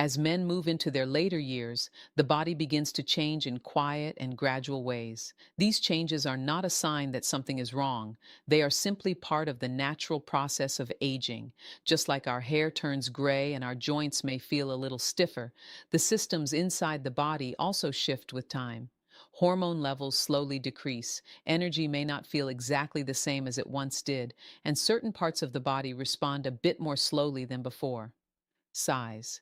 As men move into their later years, the body begins to change in quiet and gradual ways. These changes are not a sign that something is wrong. They are simply part of the natural process of aging. Just like our hair turns gray and our joints may feel a little stiffer, the systems inside the body also shift with time. Hormone levels slowly decrease, energy may not feel exactly the same as it once did, and certain parts of the body respond a bit more slowly than before. Size.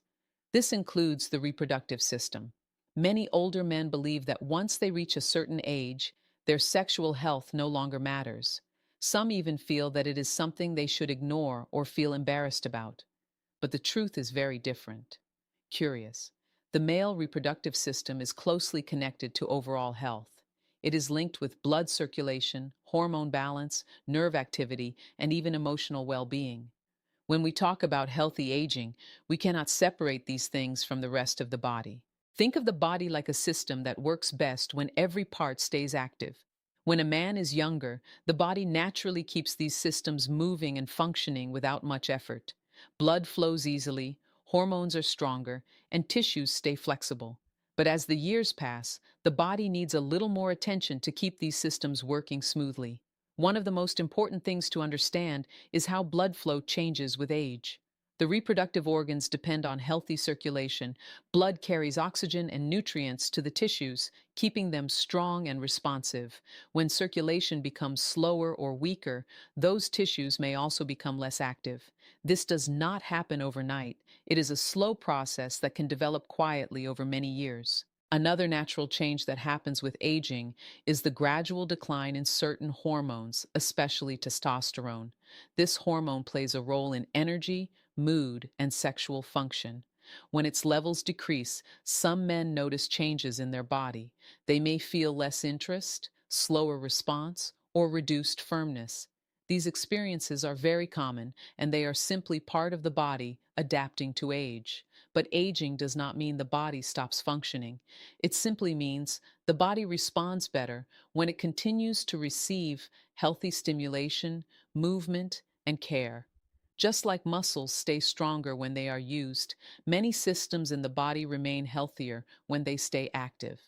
This includes the reproductive system. Many older men believe that once they reach a certain age, their sexual health no longer matters. Some even feel that it is something they should ignore or feel embarrassed about. But the truth is very different. Curious. The male reproductive system is closely connected to overall health. It is linked with blood circulation, hormone balance, nerve activity, and even emotional well-being. When we talk about healthy aging, we cannot separate these things from the rest of the body. Think of the body like a system that works best when every part stays active. When a man is younger, the body naturally keeps these systems moving and functioning without much effort. Blood flows easily, hormones are stronger, and tissues stay flexible. But as the years pass, the body needs a little more attention to keep these systems working smoothly. One of the most important things to understand is how blood flow changes with age. The reproductive organs depend on healthy circulation. Blood carries oxygen and nutrients to the tissues, keeping them strong and responsive. When circulation becomes slower or weaker, those tissues may also become less active. This does not happen overnight. It is a slow process that can develop quietly over many years. Another natural change that happens with aging is the gradual decline in certain hormones, especially testosterone. This hormone plays a role in energy, mood, and sexual function. When its levels decrease, some men notice changes in their body. They may feel less interest, slower response, or reduced firmness. These experiences are very common, and they are simply part of the body adapting to age. But aging does not mean the body stops functioning. It simply means the body responds better when it continues to receive healthy stimulation, movement, and care. Just like muscles stay stronger when they are used, many systems in the body remain healthier when they stay active.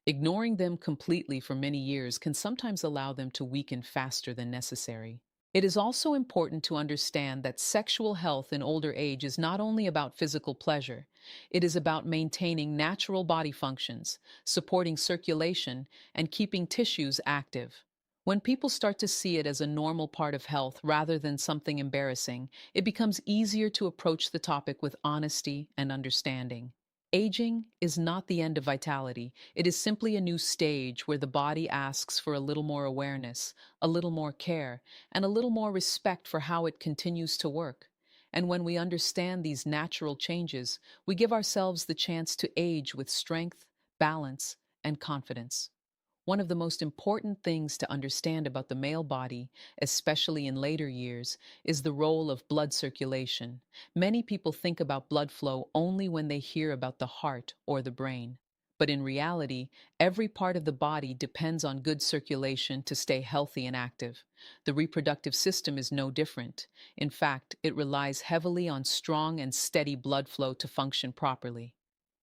Ignoring them completely for many years can sometimes allow them to weaken faster than necessary. It is also important to understand that sexual health in older age is not only about physical pleasure, it is about maintaining natural body functions, supporting circulation, and keeping tissues active. When people start to see it as a normal part of health rather than something embarrassing, it becomes easier to approach the topic with honesty and understanding. Aging is not the end of vitality. It is simply a new stage where the body asks for a little more awareness, a little more care, and a little more respect for how it continues to work. And when we understand these natural changes, we give ourselves the chance to age with strength, balance, and confidence. One of the most important things to understand about the male body, especially in later years, is the role of blood circulation. Many people think about blood flow only when they hear about the heart or the brain. But in reality, every part of the body depends on good circulation to stay healthy and active. The reproductive system is no different. In fact, it relies heavily on strong and steady blood flow to function properly.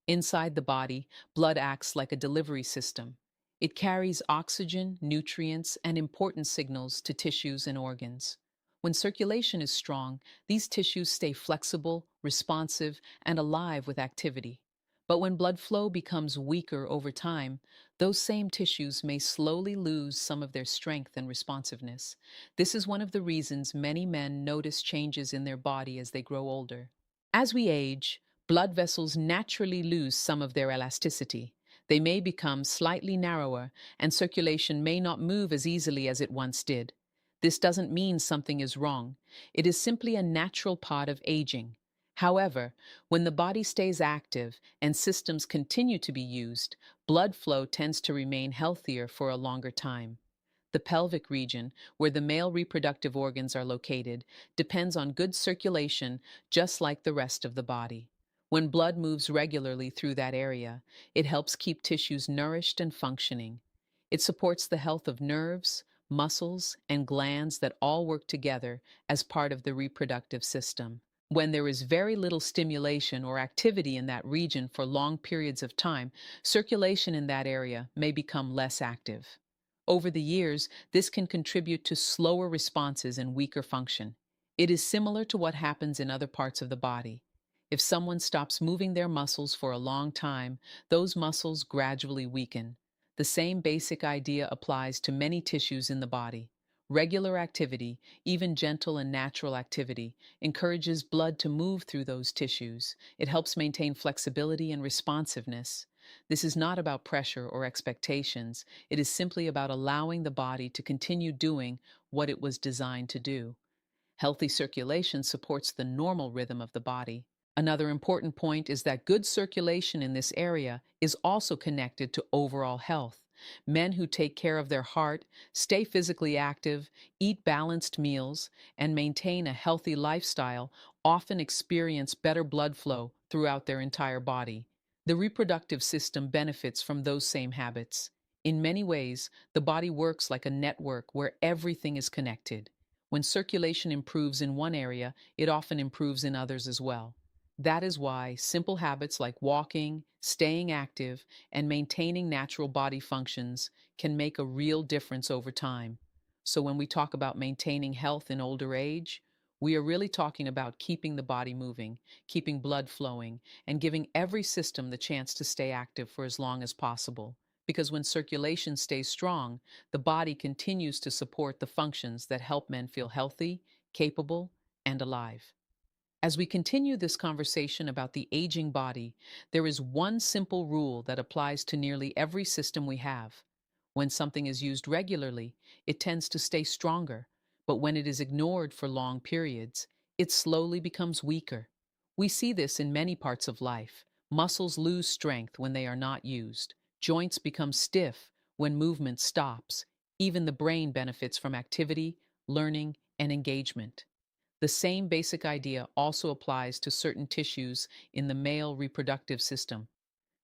Inside the body, blood acts like a delivery system. It carries oxygen, nutrients, and important signals to tissues and organs. When circulation is strong, these tissues stay flexible, responsive, and alive with activity. But when blood flow becomes weaker over time, those same tissues may slowly lose some of their strength and responsiveness. This is one of the reasons many men notice changes in their body as they grow older. As we age, blood vessels naturally lose some of their elasticity. They may become slightly narrower, and circulation may not move as easily as it once did. This doesn't mean something is wrong. It is simply a natural part of aging. However, when the body stays active and systems continue to be used, blood flow tends to remain healthier for a longer time. The pelvic region, where the male reproductive organs are located, depends on good circulation just like the rest of the body. When blood moves regularly through that area, it helps keep tissues nourished and functioning. It supports the health of nerves, muscles, and glands that all work together as part of the reproductive system. When there is very little stimulation or activity in that region for long periods of time, circulation in that area may become less active. Over the years, this can contribute to slower responses and weaker function. It is similar to what happens in other parts of the body. If someone stops moving their muscles for a long time, those muscles gradually weaken. The same basic idea applies to many tissues in the body. Regular activity, even gentle and natural activity, encourages blood to move through those tissues. It helps maintain flexibility and responsiveness. This is not about pressure or expectations. It is simply about allowing the body to continue doing what it was designed to do. Healthy circulation supports the normal rhythm of the body. Another important point is that good circulation in this area is also connected to overall health. Men who take care of their heart, stay physically active, eat balanced meals, and maintain a healthy lifestyle often experience better blood flow throughout their entire body. The reproductive system benefits from those same habits. In many ways, the body works like a network where everything is connected. When circulation improves in one area, it often improves in others as well. That is why simple habits like walking, staying active, and maintaining natural body functions can make a real difference over time. So, when we talk about maintaining health in older age, we are really talking about keeping the body moving, keeping blood flowing, and giving every system the chance to stay active for as long as possible. Because when circulation stays strong, the body continues to support the functions that help men feel healthy, capable, and alive. As we continue this conversation about the aging body, there is one simple rule that applies to nearly every system we have. When something is used regularly, it tends to stay stronger, but when it is ignored for long periods, it slowly becomes weaker. We see this in many parts of life. Muscles lose strength when they are not used. Joints become stiff when movement stops. Even the brain benefits from activity, learning, and engagement. The same basic idea also applies to certain tissues in the male reproductive system.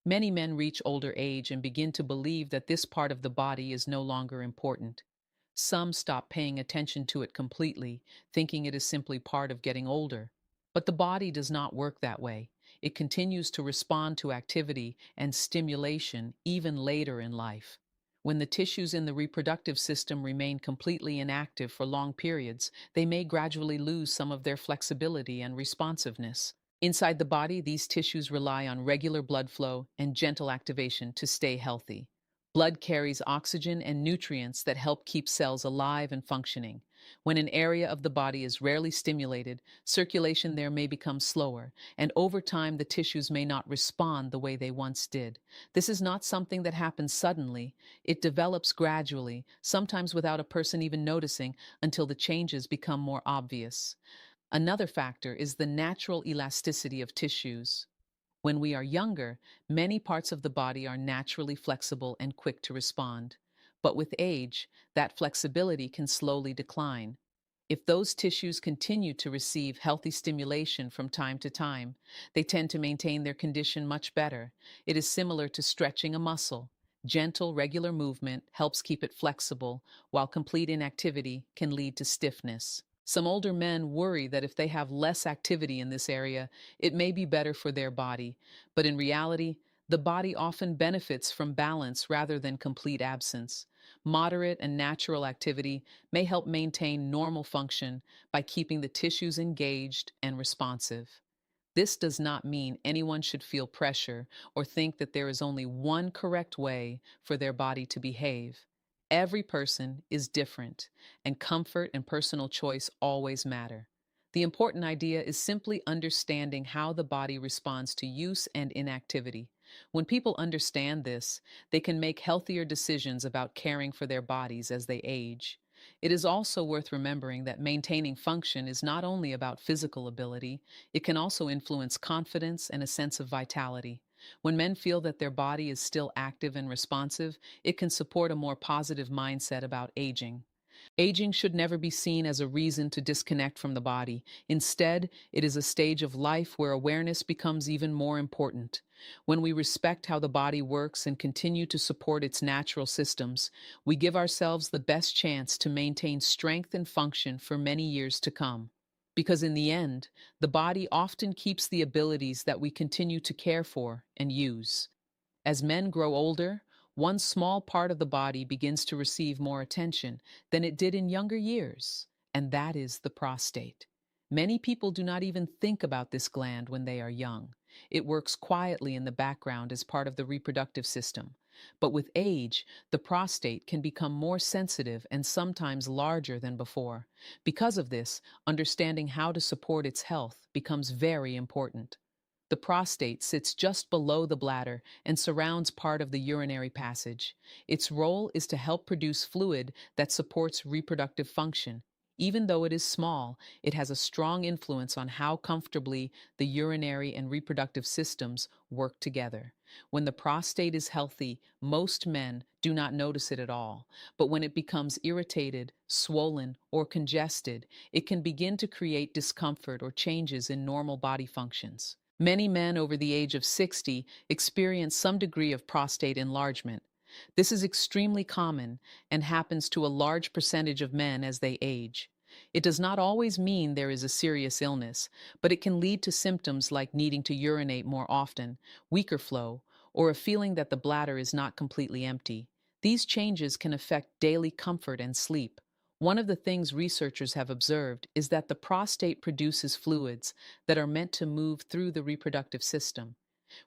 Many men reach older age and begin to believe that this part of the body is no longer important. Some stop paying attention to it completely, thinking it is simply part of getting older. But the body does not work that way. It continues to respond to activity and stimulation even later in life. When the tissues in the reproductive system remain completely inactive for long periods, they may gradually lose some of their flexibility and responsiveness. Inside the body, these tissues rely on regular blood flow and gentle activation to stay healthy. Blood carries oxygen and nutrients that help keep cells alive and functioning. When an area of the body is rarely stimulated, circulation there may become slower, and over time the tissues may not respond the way they once did. This is not something that happens suddenly. It develops gradually, sometimes without a person even noticing, until the changes become more obvious. Another factor is the natural elasticity of tissues. When we are younger, many parts of the body are naturally flexible and quick to respond. But with age, that flexibility can slowly decline. If those tissues continue to receive healthy stimulation from time to time, they tend to maintain their condition much better. It is similar to stretching a muscle. Gentle, regular movement helps keep it flexible, while complete inactivity can lead to stiffness. Some older men worry that if they have less activity in this area, it may be better for their body. But in reality, the body often benefits from balance rather than complete absence. Moderate and natural activity may help maintain normal function by keeping the tissues engaged and responsive. This does not mean anyone should feel pressure or think that there is only one correct way for their body to behave. Every person is different, and comfort and personal choice always matter. The important idea is simply understanding how the body responds to use and inactivity. When people understand this, they can make healthier decisions about caring for their bodies as they age. It is also worth remembering that maintaining function is not only about physical ability, it can also influence confidence and a sense of vitality. When men feel that their body is still active and responsive, it can support a more positive mindset about aging. Aging should never be seen as a reason to disconnect from the body. Instead, it is a stage of life where awareness becomes even more important. When we respect how the body works and continue to support its natural systems, we give ourselves the best chance to maintain strength and function for many years to come. Because in the end, the body often keeps the abilities that we continue to care for and use. As men grow older, one small part of the body begins to receive more attention than it did in younger years, and that is the prostate. Many people do not even think about this gland when they are young. It works quietly in the background as part of the reproductive system. But with age, the prostate can become more sensitive and sometimes larger than before. Because of this, understanding how to support its health becomes very important. The prostate sits just below the bladder and surrounds part of the urinary passage. Its role is to help produce fluid that supports reproductive function. Even though it is small, it has a strong influence on how comfortably the urinary and reproductive systems work together. When the prostate is healthy, most men do not notice it at all. But when it becomes irritated, swollen, or congested, it can begin to create discomfort or changes in normal body functions. Many men over the age of 60 experience some degree of prostate enlargement. This is extremely common and happens to a large percentage of men as they age. It does not always mean there is a serious illness, but it can lead to symptoms like needing to urinate more often, weaker flow, or a feeling that the bladder is not completely empty. These changes can affect daily comfort and sleep. One of the things researchers have observed is that the prostate produces fluids that are meant to move through the reproductive system.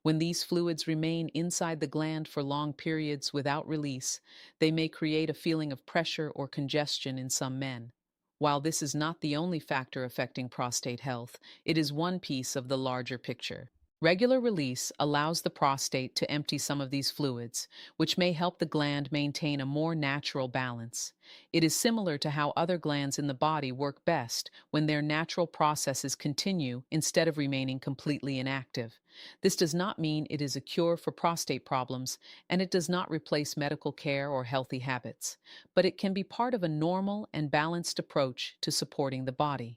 When these fluids remain inside the gland for long periods without release, they may create a feeling of pressure or congestion in some men. While this is not the only factor affecting prostate health, it is one piece of the larger picture. Regular release allows the prostate to empty some of these fluids, which may help the gland maintain a more natural balance. It is similar to how other glands in the body work best when their natural processes continue instead of remaining completely inactive. This does not mean it is a cure for prostate problems, and it does not replace medical care or healthy habits, but it can be part of a normal and balanced approach to supporting the body.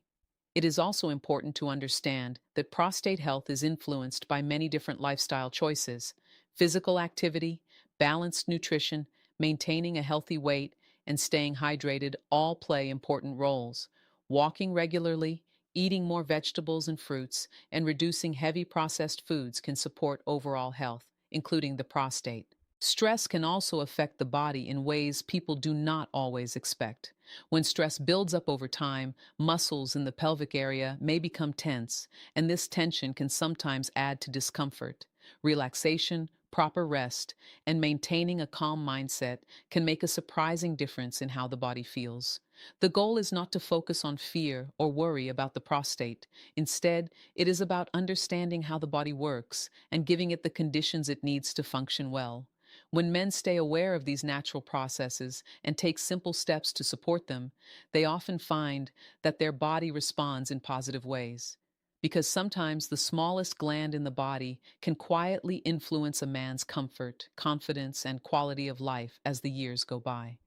It is also important to understand that prostate health is influenced by many different lifestyle choices. Physical activity, balanced nutrition, maintaining a healthy weight, and staying hydrated all play important roles. Walking regularly, eating more vegetables and fruits, and reducing heavy processed foods can support overall health, including the prostate. Stress can also affect the body in ways people do not always expect. When stress builds up over time, muscles in the pelvic area may become tense, and this tension can sometimes add to discomfort. Relaxation, proper rest, and maintaining a calm mindset can make a surprising difference in how the body feels. The goal is not to focus on fear or worry about the prostate. Instead, it is about understanding how the body works and giving it the conditions it needs to function well. When men stay aware of these natural processes and take simple steps to support them, they often find that their body responds in positive ways. Because sometimes the smallest gland in the body can quietly influence a man's comfort, confidence, and quality of life as the years go by.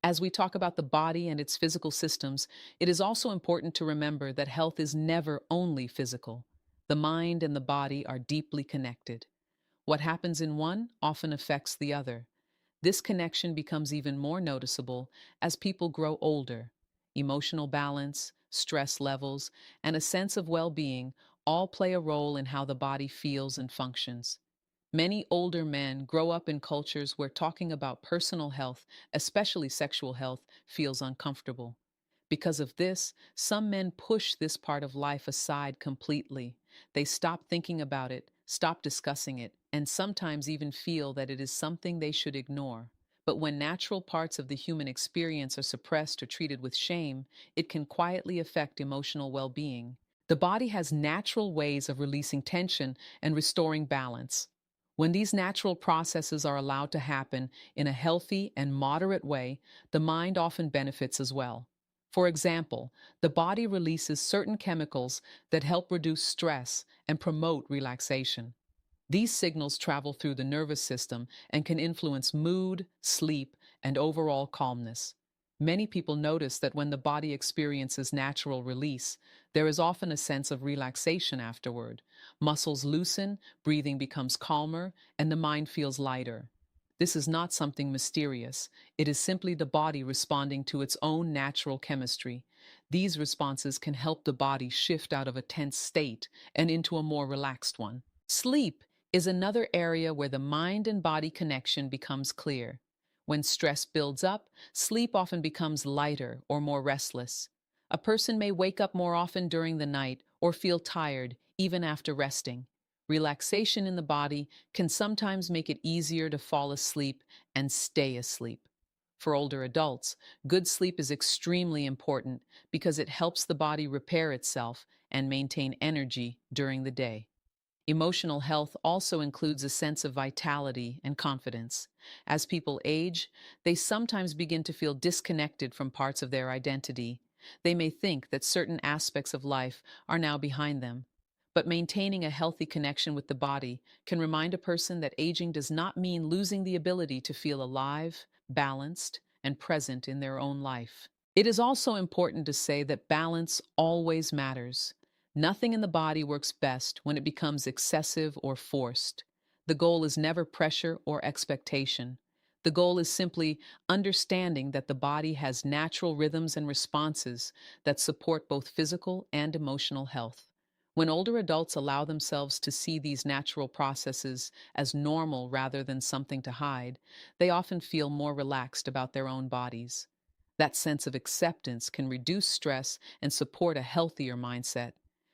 As we talk about the body and its physical systems, it is also important to remember that health is never only physical. The mind and the body are deeply connected. What happens in one often affects the other. This connection becomes even more noticeable as people grow older. Emotional balance, stress levels, and a sense of well-being all play a role in how the body feels and functions. Many older men grow up in cultures where talking about personal health, especially sexual health, feels uncomfortable. Because of this, some men push this part of life aside completely. They stop thinking about it, stop discussing it, and sometimes even feel that it is something they should ignore. But when natural parts of the human experience are suppressed or treated with shame, it can quietly affect emotional well-being. The body has natural ways of releasing tension and restoring balance. When these natural processes are allowed to happen in a healthy and moderate way, the mind often benefits as well. For example, the body releases certain chemicals that help reduce stress and promote relaxation. These signals travel through the nervous system and can influence mood, sleep, and overall calmness. Many people notice that when the body experiences natural release, there is often a sense of relaxation afterward. Muscles loosen, breathing becomes calmer, and the mind feels lighter. This is not something mysterious. It is simply the body responding to its own natural chemistry. These responses can help the body shift out of a tense state and into a more relaxed one. Sleep is another area where the mind and body connection becomes clear. When stress builds up, sleep often becomes lighter or more restless. A person may wake up more often during the night or feel tired even after resting. Relaxation in the body can sometimes make it easier to fall asleep and stay asleep. For older adults, good sleep is extremely important because it helps the body repair itself and maintain energy during the day. Emotional health also includes a sense of vitality and confidence. As people age, they sometimes begin to feel disconnected from parts of their identity. They may think that certain aspects of life are now behind them. But maintaining a healthy connection with the body can remind a person that aging does not mean losing the ability to feel alive, balanced, and present in their own life. It is also important to say that balance always matters. Nothing in the body works best when it becomes excessive or forced. The goal is never pressure or expectation. The goal is simply understanding that the body has natural rhythms and responses that support both physical and emotional health. When older adults allow themselves to see these natural processes as normal rather than something to hide, they often feel more relaxed about their own bodies. That sense of acceptance can reduce stress and support a healthier mindset.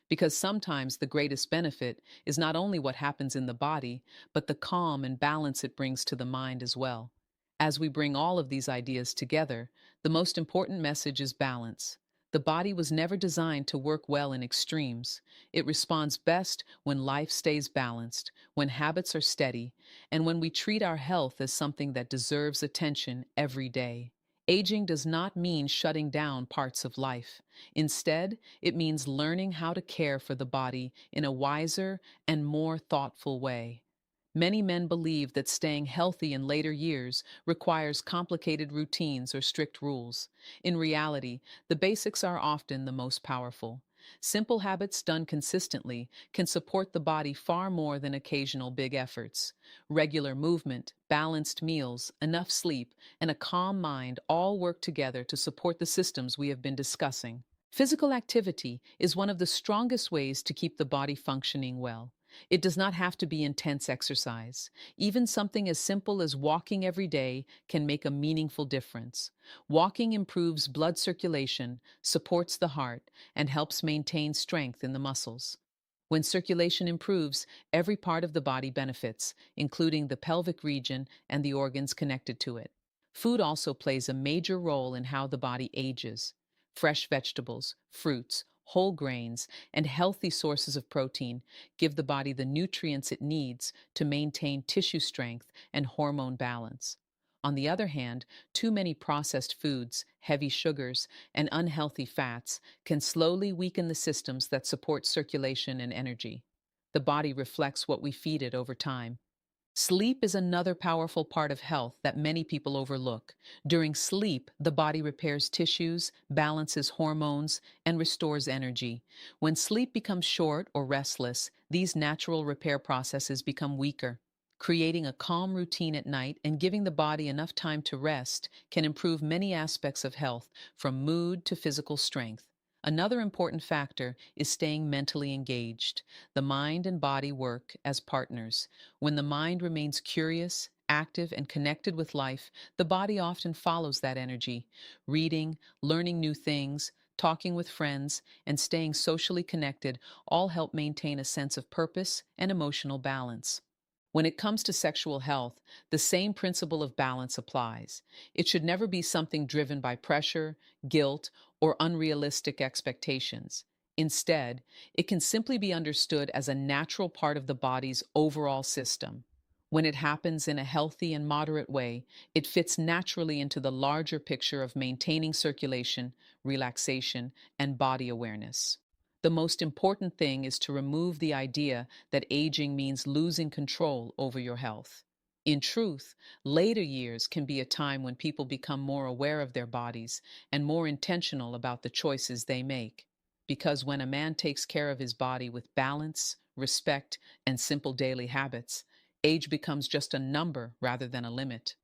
Because sometimes the greatest benefit is not only what happens in the body, but the calm and balance it brings to the mind as well. As we bring all of these ideas together, the most important message is balance. The body was never designed to work well in extremes. It responds best when life stays balanced, when habits are steady, and when we treat our health as something that deserves attention every day. Aging does not mean shutting down parts of life. Instead, it means learning how to care for the body in a wiser and more thoughtful way. Many men believe that staying healthy in later years requires complicated routines or strict rules. In reality, the basics are often the most powerful. Simple habits done consistently can support the body far more than occasional big efforts. Regular movement, balanced meals, enough sleep, and a calm mind all work together to support the systems we have been discussing. Physical activity is one of the strongest ways to keep the body functioning well. It does not have to be intense exercise. Even something as simple as walking every day can make a meaningful difference. Walking improves blood circulation, supports the heart, and helps maintain strength in the muscles. When circulation improves, every part of the body benefits, including the pelvic region and the organs connected to it. Food also plays a major role in how the body ages. Fresh vegetables, fruits, whole grains, and healthy sources of protein give the body the nutrients it needs to maintain tissue strength and hormone balance. On the other hand, too many processed foods, heavy sugars, and unhealthy fats can slowly weaken the systems that support circulation and energy. The body reflects what we feed it over time. Sleep is another powerful part of health that many people overlook. During sleep, the body repairs tissues, balances hormones, and restores energy. When sleep becomes short or restless, these natural repair processes become weaker. Creating a calm routine at night and giving the body enough time to rest can improve many aspects of health, from mood to physical strength. Another important factor is staying mentally engaged. The mind and body work as partners. When the mind remains curious, active, and connected with life, the body often follows that energy. Reading, learning new things, talking with friends, and staying socially connected all help maintain a sense of purpose and emotional balance. When it comes to sexual health, the same principle of balance applies. It should never be something driven by pressure, guilt, or unrealistic expectations. Instead, it can simply be understood as a natural part of the body's overall system. When it happens in a healthy and moderate way, it fits naturally into the larger picture of maintaining circulation, relaxation, and body awareness. The most important thing is to remove the idea that aging means losing control over your health. In truth, later years can be a time when people become more aware of their bodies and more intentional about the choices they make. Because when a man takes care of his body with balance, respect, and simple daily habits, Age becomes just a number rather than a limit.